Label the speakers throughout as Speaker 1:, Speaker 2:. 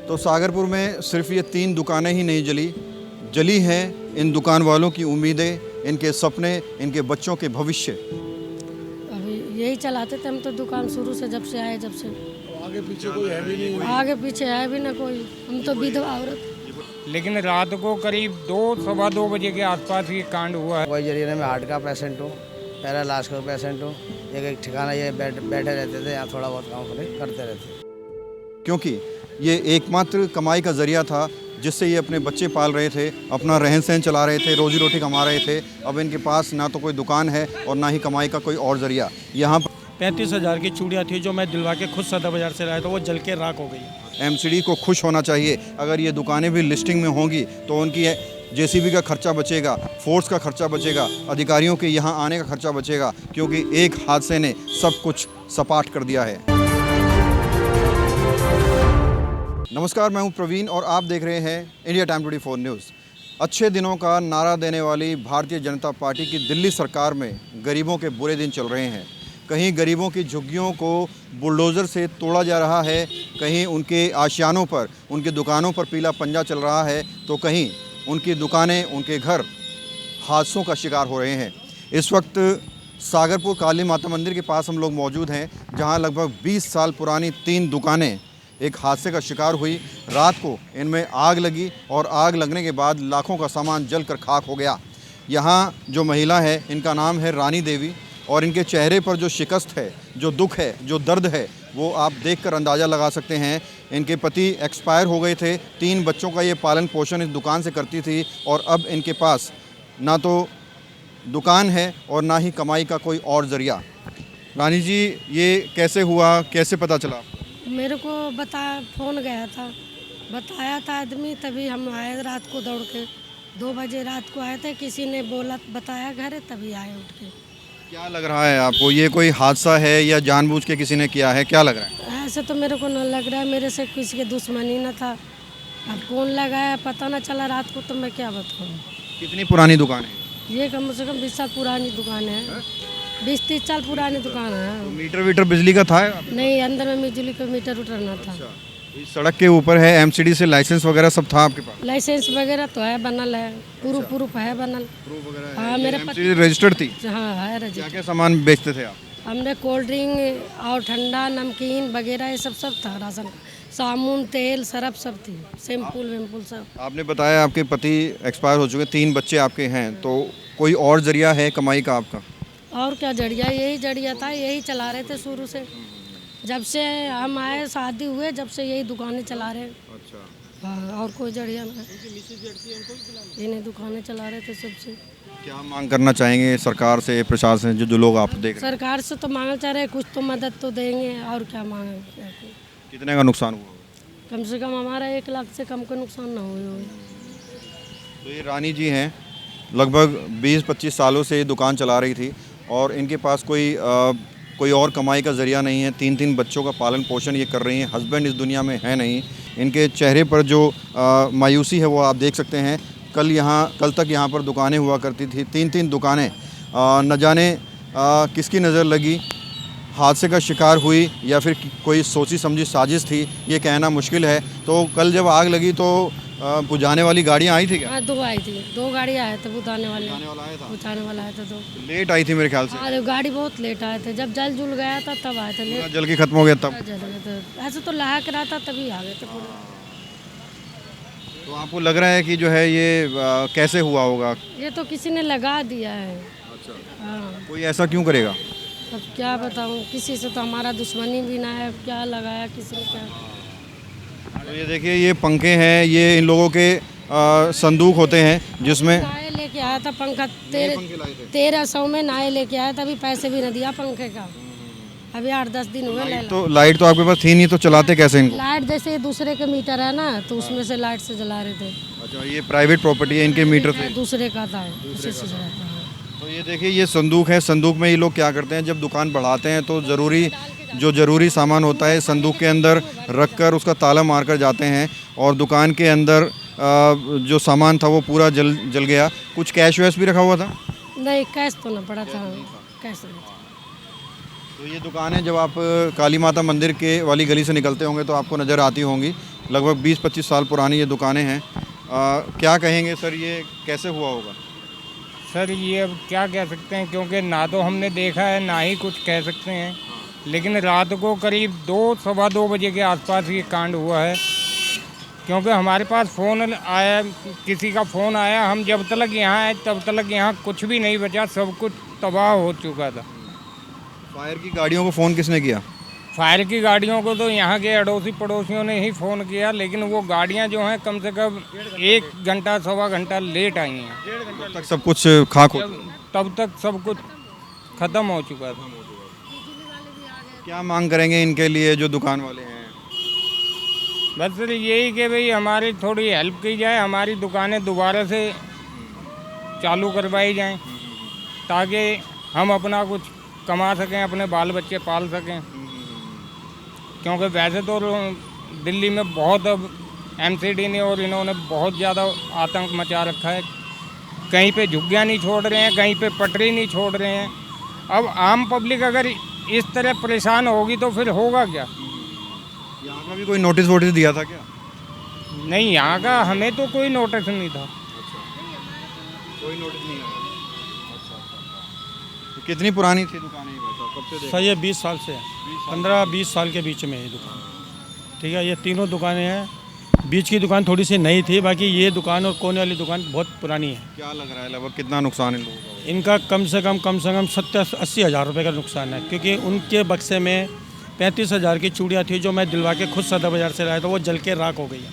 Speaker 1: तो सागरपुर में सिर्फ ये 3 दुकानें ही नहीं जली हैं इन दुकान वालों की उम्मीदें, इनके सपने, इनके बच्चों के भविष्य।
Speaker 2: अभी यही चलाते थे हम तो दुकान शुरू से, जब से आए जब से।
Speaker 3: आगे पीछे कोई है भी नहीं।
Speaker 2: आगे पीछे है भी ना कोई, हम तो विधवा औरत।
Speaker 4: लेकिन रात को करीब 2-2:15 बजे के आसपास ये कांड हुआ है।
Speaker 5: वही जरिए में हार्ट का पेशेंट हूँ, पैरालाइज का पेशेंट हूँ। एक ठिकाना ये बैठे रहते थे, यहाँ थोड़ा बहुत काम करते रहते।
Speaker 1: क्योंकि ये एकमात्र कमाई का ज़रिया था जिससे ये अपने बच्चे पाल रहे थे, अपना रहन सहन चला रहे थे, रोजी रोटी कमा रहे थे। अब इनके पास ना तो कोई दुकान है और ना ही कमाई का कोई और ज़रिया। यहाँ पर
Speaker 3: 35,000 की चूड़ियाँ थी जो मैं दिलवा के खुद सदर बाजार से लाया था, वो जल के राख हो गई।
Speaker 1: एमसीडी को खुश होना चाहिए। अगर ये दुकानें भी लिस्टिंग में होंगी तो उनकी जेसीबी का खर्चा बचेगा, फोर्स का खर्चा बचेगा, अधिकारियों के यहाँ आने का खर्चा बचेगा, क्योंकि एक हादसे ने सब कुछ सपाट कर दिया है। नमस्कार, मैं हूं प्रवीण और आप देख रहे हैं इंडिया टाइम 24 न्यूज़। अच्छे दिनों का नारा देने वाली भारतीय जनता पार्टी की दिल्ली सरकार में गरीबों के बुरे दिन चल रहे हैं। कहीं गरीबों की झुग्गियों को बुलडोज़र से तोड़ा जा रहा है, कहीं उनके आशियानों पर, उनकी दुकानों पर पीला पंजा चल रहा है, तो कहीं उनकी दुकानें, उनके घर हादसों का शिकार हो रहे हैं। इस वक्त सागरपुर काली माता मंदिर के पास हम लोग मौजूद हैं, जहां लगभग 20 साल पुरानी 3 दुकानें एक हादसे का शिकार हुई। रात को इनमें आग लगी और आग लगने के बाद लाखों का सामान जलकर खाक हो गया। यहाँ जो महिला है, इनका नाम है रानी देवी, और इनके चेहरे पर जो शिकस्त है, जो दुख है, जो दर्द है, वो आप देखकर अंदाज़ा लगा सकते हैं। इनके पति एक्सपायर हो गए थे। 3 बच्चों का ये पालन पोषण इस दुकान से करती थी और अब इनके पास ना तो दुकान है और ना ही कमाई का कोई और ज़रिया। रानी जी, ये कैसे हुआ, कैसे पता चला?
Speaker 2: मेरे को फ़ोन गया था, बताया था आदमी, तभी हम आए रात को दौड़ के। 2 बजे रात को आए थे, किसी ने बताया घर है, तभी आए उठ के।
Speaker 1: क्या लग रहा है आपको, ये कोई हादसा है या जानबूझ के किसी ने किया है, क्या लग रहा है?
Speaker 2: ऐसे तो मेरे को न लग रहा है, मेरे से किसी के दुश्मनी न था। अब कौन लगाया पता न चला रात को, तो मैं क्या बताऊँ।
Speaker 1: कितनी पुरानी दुकान है
Speaker 2: ये? कम से कम 20 साल पुरानी दुकान है। 20-30 साल पुरानी दुकान है।
Speaker 1: तो मीटर वीटर बिजली का था?
Speaker 2: नहीं, अंदर में बिजली का मीटर उतरना था।
Speaker 1: इस सड़क के ऊपर है, एमसीडी से लाइसेंस वगैरह सब था आपके पास?
Speaker 2: लाइसेंस वगैरह तो है, बनल है, प्रूफ है बनल। हाँ, मेरे
Speaker 1: एमसीडी रजिस्टर्ड थी?
Speaker 2: हाँ है रजिस्टर।
Speaker 1: क्या क्या सामान बेचते थे आप?
Speaker 2: हमने कोल्ड ड्रिंक और ठंडा नमकीन वगैरह ये सब था, राशन, साबुन, तेल, सरफ सब थी, शैम्पूल वेम्पूल सब।
Speaker 1: आपने बताया आपके पति एक्सपायर हो चुके, 3 बच्चे आपके हैं, तो कोई और जरिया है कमाई का आपका?
Speaker 2: और क्या जरिया, यही जरिया था, यही चला रहे थे शुरू से। जब से हम आए, शादी हुए, जब से यही दुकानें चला रहे। अच्छा। हाँ, और कोई जरिया नहीं, इन्हें दुकानें चला रहे थे सबसे।
Speaker 1: क्या मांग करना चाहेंगे सरकार से, प्रशासन से, जो लोग आप देख रहे हैं?
Speaker 2: सरकार से तो मांगना चाह रहे, कुछ तो मदद तो देंगे, और क्या मांगे।
Speaker 1: कितने का नुकसान हुआ?
Speaker 2: कम से कम हमारा 1 लाख से कम का नुकसान ना हो।
Speaker 1: तो ये रानी जी हैं, लगभग 20-25 सालों से ये दुकान चला रही थी और इनके पास कोई और कमाई का ज़रिया नहीं है। 3 बच्चों का पालन पोषण ये कर रही हैं। हस्बैंड इस दुनिया में है नहीं। इनके चेहरे पर जो मायूसी है वो आप देख सकते हैं। कल तक यहाँ पर दुकानें हुआ करती थी, 3 दुकानें। न जाने किसकी नज़र लगी, हादसे का शिकार हुई या फिर कोई सोची समझी साजिश थी, ये कहना मुश्किल है। तो कल जब आग लगी तो बुझाने वाली गाड़ियाँ आई थी क्या?
Speaker 2: हाँ, 2 आई थी, 2 गाड़ियाँ आए थे बुझाने वाले। बुझाने वाला आए थे 2।
Speaker 1: लेट आई थी मेरे ख्याल से।
Speaker 2: हाँ, गाड़ी बहुत लेट आए थे, जब जल जुल गया था तब आए थे। लेट
Speaker 1: जल के खत्म हो गया तब?
Speaker 2: जल गए थे, ऐसे तो लहाक रहा था तभी आ गए थे पूरे।
Speaker 1: तो आपको लग रहा है कि जो है ये कैसे हुआ होगा?
Speaker 2: ये तो किसी ने लगा दिया है।
Speaker 1: अच्छा।
Speaker 2: हाँ,
Speaker 1: कोई ऐसा क्यों करेगा?
Speaker 2: अब क्या बताऊँ, किसी से तो हमारा दुश्मनी भी ना है, क्या लगाया किसी ने क्या।
Speaker 1: तो ये देखिए, ये पंखे हैं, ये इन लोगों के संदूक होते हैं जिसमें
Speaker 2: नाए लेके आया था पंखा, 1300 में नाए लेके आया था, अभी पैसे भी न दिया पंखे का। अभी 8-10 दिन हुए।
Speaker 1: लाइट तो आपके पास थी नहीं, तो चलाते कैसे इनको?
Speaker 2: लाइट जैसे दूसरे के मीटर है ना, तो उसमें से लाइट से जला रहे थे।
Speaker 1: अच्छा, ये प्राइवेट प्रॉपर्टी है, इनके मीटर थे?
Speaker 2: दूसरे का था, उसी से जलाते हैं।
Speaker 1: तो ये देखिए, ये संदूक है। संदूक में ये लोग क्या करते हैं, जब दुकान बढ़ाते हैं तो ज़रूरी सामान होता है संदूक के अंदर रख कर उसका ताला मार कर जाते हैं, और दुकान के अंदर जो सामान था वो पूरा जल गया। कुछ कैश वैश भी रखा हुआ था?
Speaker 2: नहीं, कैश तो ना पड़ा था, कैश नहीं था।
Speaker 1: तो ये दुकानें जब आप काली माता मंदिर के वाली गली से निकलते होंगे तो आपको नज़र आती होंगी, लगभग 20-25 साल पुरानी ये दुकानें हैं। क्या कहेंगे सर, ये कैसे हुआ होगा?
Speaker 4: सर ये अब क्या कह सकते हैं, क्योंकि ना तो हमने देखा है ना ही कुछ कह सकते हैं, लेकिन रात को करीब 2-2:15 बजे के आसपास ये कांड हुआ है। क्योंकि हमारे पास फ़ोन आया, किसी का फ़ोन आया, हम जब तक यहाँ आए तब तक यहाँ कुछ भी नहीं बचा, सब कुछ तबाह हो चुका था।
Speaker 1: फायर की गाड़ियों को फ़ोन किसने किया?
Speaker 4: फायर की गाड़ियों को तो यहाँ के अड़ोसी पड़ोसियों ने ही फ़ोन किया, लेकिन वो गाड़ियाँ जो हैं कम से कम 1 घंटा सवा घंटा लेट आई हैं।
Speaker 1: तब तक सब कुछ खाक हो चुका।
Speaker 4: तब तक सब कुछ ख़त्म हो चुका था।
Speaker 1: क्या मांग करेंगे इनके लिए जो दुकान वाले हैं?
Speaker 4: बस सर यही कि भाई हमारी थोड़ी हेल्प की जाए, हमारी दुकानें दोबारा से चालू करवाई जाएं, ताकि हम अपना कुछ कमा सकें, अपने बाल बच्चे पाल सकें। क्योंकि वैसे तो दिल्ली में बहुत अब एमसीडी ने और इन्होंने बहुत ज़्यादा आतंक मचा रखा है। कहीं पे झुग्गियाँ नहीं छोड़ रहे हैं, कहीं पे पटरी नहीं छोड़ रहे हैं। अब आम पब्लिक अगर इस तरह परेशान होगी तो फिर होगा क्या?
Speaker 1: यहाँ का भी कोई नोटिस वोटिस दिया था क्या?
Speaker 4: नहीं, यहाँ का हमें तो कोई नोटिस नहीं था।
Speaker 1: कोई नोटिस नहीं आया। तो कितनी पुरानी थी दुकानें ये बताओ, कब से देख?
Speaker 3: सर ये 20 साल से है, 15-20 साल के बीच में ये दुकान। ठीक है, ये तीनों दुकानें हैं। बीच की दुकान थोड़ी सी नई थी, बाकी ये दुकान और कोने वाली दुकान बहुत पुरानी है।
Speaker 1: क्या लग रहा है लगभग कितना नुकसान इन लोगों का होगा?
Speaker 3: इनका कम से कम 70-80 हज़ार रुपये का नुकसान है, क्योंकि उनके बक्से में 35 हज़ार की चूड़ियाँ थी जो मैं दिलवा के खुद सदर बाज़ार से लाया था, वो जल के राख हो गई है।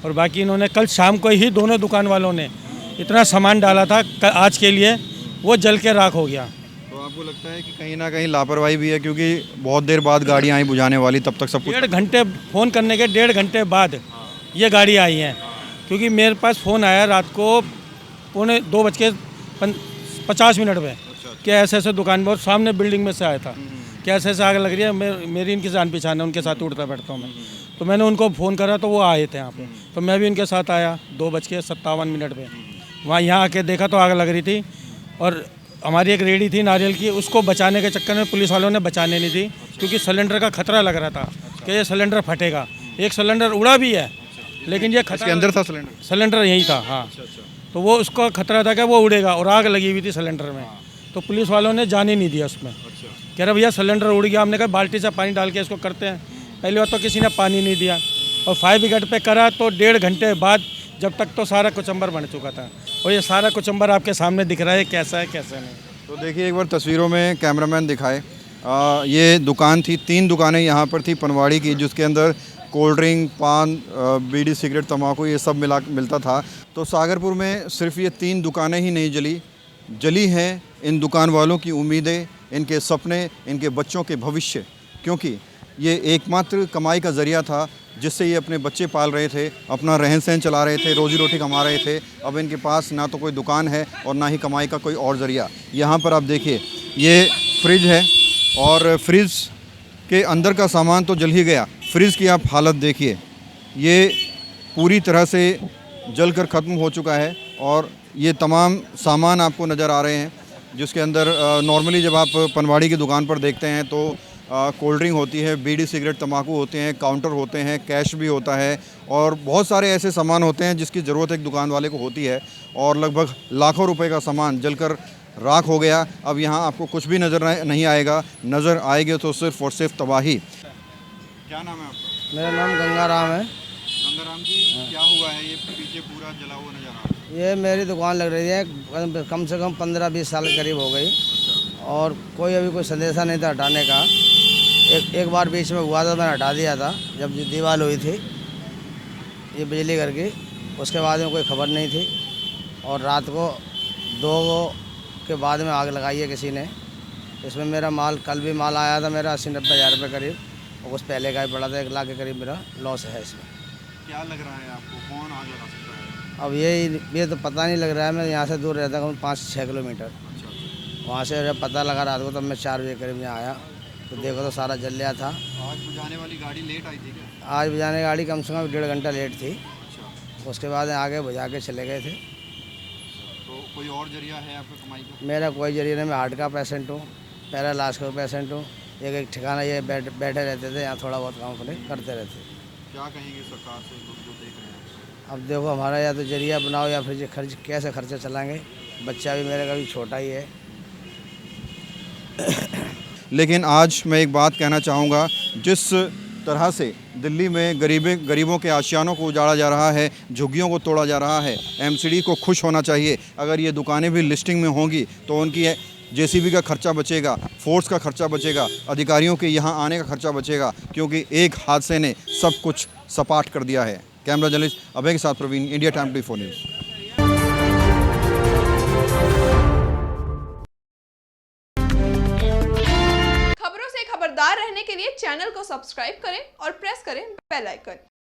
Speaker 3: और बाकी इन्होंने कल शाम को ही दोनों दुकान वालों ने इतना सामान डाला था आज के लिए, वो जल के राख हो गया।
Speaker 1: तो आपको लगता है कि कहीं ना कहीं लापरवाही भी है, क्योंकि बहुत देर बाद गाड़ियाँ आई बुझाने वाली, तब तक सब कुछ
Speaker 3: 1.5 घंटे फ़ोन करने के 1.5 घंटे बाद ये गाड़ी आई है। क्योंकि मेरे पास फ़ोन आया रात को 2:50 पे कि ऐसे ऐसे दुकान में, और सामने बिल्डिंग में से आया था कि ऐसे ऐसे आग लग रही है, मेरी इनकी जान पहचान है, उनके साथ उठता बैठता हूँ मैं। तो मैंने उनको फ़ोन करा तो वो आए थे यहाँ पे, तो मैं भी उनके साथ आया 2:57 पे। वहाँ यहाँ आके देखा तो आग लग रही थी, और हमारी एक रेडी थी नारियल की, उसको बचाने के चक्कर में पुलिस वालों ने बचाने नहीं दी, क्योंकि सिलेंडर का खतरा लग रहा था कि ये सिलेंडर फटेगा। एक सिलेंडर उड़ा भी है, लेकिन ये
Speaker 1: इसके अंदर था सिलेंडर।
Speaker 3: सिलेंडर यही था, हाँ। तो वो उसका खतरा था कि वो उड़ेगा, और आग लगी हुई थी सिलेंडर में। तो पुलिस वालों ने जाने नहीं दिया उसमें। कह रहा भैया सिलेंडर उड़ गया, हमने कहा बाल्टी से पानी डाल के इसको करते हैं। पहली बार तो किसी ने पानी नहीं दिया, और फायर ब्रिगेड पे करा तो 1.5 घंटे बाद, जब तक तो सारा कुचंबर बन चुका था। और ये सारा कुचंबर आपके सामने दिख रहा है कैसा है कैसा नहीं।
Speaker 1: तो देखिए एक बार तस्वीरों में कैमरामैन दिखाए, ये दुकान थी, 3 दुकानें यहाँ पर थी पनवाड़ी की, जिसके अंदर कोल्ड ड्रिंक, पान, बीड़ी, सिगरेट, तंबाकू ये सब मिलता था। तो सागरपुर में सिर्फ ये 3 दुकानें ही नहीं जली हैं इन दुकान वालों की उम्मीदें, इनके सपने, इनके बच्चों के भविष्य, क्योंकि ये एकमात्र कमाई का ज़रिया था जिससे ये अपने बच्चे पाल रहे थे, अपना रहन सहन चला रहे थे, रोजी रोटी कमा रहे थे। अब इनके पास ना तो कोई दुकान है और ना ही कमाई का कोई और ज़रिया। यहाँ पर आप देखिए ये फ्रिज है, और फ्रिज के अंदर का सामान तो जल ही गया, फ्रिज की आप हालत देखिए, ये पूरी तरह से जलकर ख़त्म हो चुका है। और ये तमाम सामान आपको नज़र आ रहे हैं, जिसके अंदर नॉर्मली जब आप पनवाड़ी की दुकान पर देखते हैं तो कोल्ड ड्रिंक होती है, बीड़ी, सिगरेट, तंबाकू होते हैं, काउंटर होते हैं, कैश भी होता है, और बहुत सारे ऐसे सामान होते हैं जिसकी ज़रूरत एक दुकान वाले को होती है। और लगभग लाखों रुपए का सामान जलकर राख हो गया। अब यहाँ आपको कुछ भी नज़र नहीं आएगा, नज़र आएगा तो सिर्फ और सिर्फ तबाही। क्या नाम है आपका?
Speaker 5: मेरा नाम गंगाराम है।
Speaker 1: गंगाराम जी, क्या हुआ है? ये पीछे पूरा जला हुआ नज़र आ रहा है।
Speaker 5: ये मेरी दुकान लग रही है, कम से कम 15-20 साल के करीब हो गई, और कोई अभी कोई संदेशा नहीं था हटाने का। एक बार बीच में हुआ था, मैंने हटा दिया था जब दीवार हुई थी ये बिजली घर की, उसके बाद में कोई खबर नहीं थी। और रात को 2 के बाद में आग लगाई है किसी ने। इसमें मेरा माल, कल भी माल आया था मेरा 80-90 हज़ार रुपये करीब, और कुछ पहले का ही पड़ा था, 1 लाख के करीब मेरा लॉस है इसमें।
Speaker 1: क्या लग रहा है आपको, कौन आग लगा सकता है?
Speaker 5: अब ये तो पता नहीं लग रहा है। मैं यहाँ से दूर रहता हूँ 5-6 किलोमीटर। वहाँ से जब पता लगा रात को, तब मैं 4 बजे करीब यहाँ आया तो देखो तो सारा जल गया था।
Speaker 1: आज बुझाने वाली गाड़ी लेट आई थी क्या?
Speaker 5: आज बुझाने गाड़ी कम से कम 1.5 घंटा लेट थी। उसके बाद आगे बुझा के चले गए थे।
Speaker 1: तो कोई और जरिया है आपका कमाई का?
Speaker 5: मेरा कोई जरिया नहीं। मैं हार्ट का पेशेंट हूँ, पैरालाइज का पेशेंट हूँ। एक ठिकाना ये बैठे रहते थे, यहाँ थोड़ा बहुत काम करते रहते।
Speaker 1: क्या कहेंगे सरकार से लोग जो देख रहे हैं?
Speaker 5: अब देखो हमारा या तो जरिया बनाओ या फिर खर्च कैसे खर्चा चलाएंगे, बच्चा भी मेरे का भी छोटा ही है।
Speaker 1: लेकिन आज मैं एक बात कहना चाहूँगा, जिस तरह से दिल्ली में गरीबों के आशियानों को उजाड़ा जा रहा है, झुग्गियों को तोड़ा जा रहा है, एमसीडी को खुश होना चाहिए। अगर ये दुकानें भी लिस्टिंग में होंगी तो उनकी जेसीबी का खर्चा बचेगा, फोर्स का खर्चा बचेगा, अधिकारियों के यहाँ आने का खर्चा बचेगा, क्योंकि एक हादसे ने सब कुछ सपाट कर दिया है। कैमरा जर्नलिस्ट अभय के साथ प्रवीण, इंडिया टाइम 24 न्यूज़।
Speaker 6: खबरों से खबरदार रहने के लिए चैनल को सब्सक्राइब करें और प्रेस करें बेल आइकन।